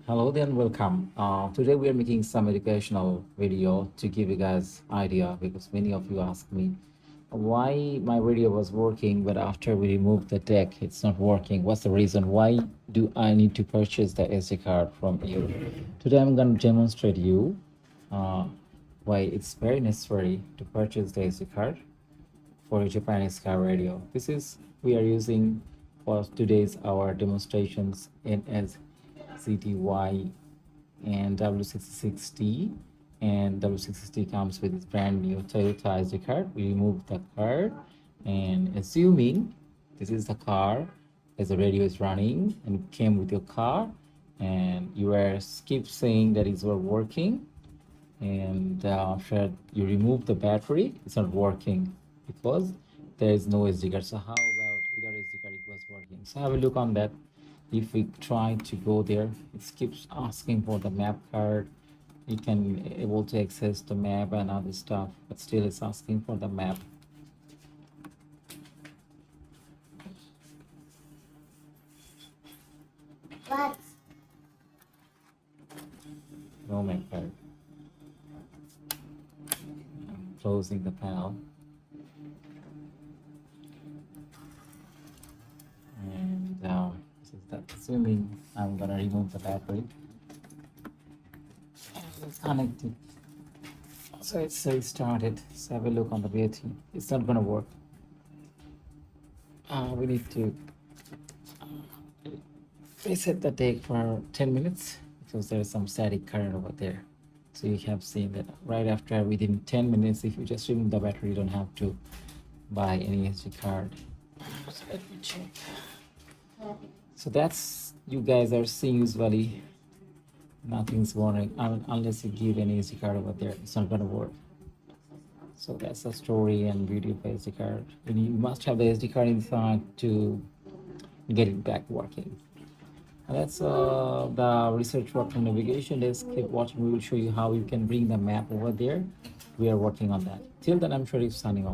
Hello then, welcome. Today we are making some educational video to give you guys idea because many of you ask me why my video was working but after we remove the deck it's not working. What's the reason? Why do I need to purchase the SD card from you? Today I'm going to demonstrate you uh, why it's very necessary to purchase the SD card for a Japanese car radio. This is we are using for today's our demonstrations in as CTY and W66T, and W66T comes with its brand new Toyota SD card. We remove the card and assuming this is the car as the radio is running and came with your car and you are keep saying that it's not working, and after you remove the battery it's not working because there is no SD card. So how about without SD card it was working? So have a look on that. If we try to go there, it keeps asking for the map card. You can able to access the map and other stuff, but still it's asking for the map. What? No map card. I'm closing the panel. And this is that. Assuming I'm gonna remove the battery. And it's connected. So it says started. Let's have a look on the battery. It's not gonna work. We need to reset the deck for 10 minutes because there's some static current over there. So you have seen that right after within 10 minutes, if you just remove the battery, you don't have to buy any SD card. So let me check. So that's you guys are seeing usually nothing's working unless you give an SD card over there. It's not gonna work. So that's the story and beauty of SD card. And you must have the SD card inside to get it back working. And that's the research work from navigation. Let's keep watching. We will show you how you can bring the map over there. We are working on that. Till then, I'm sure it's signing off.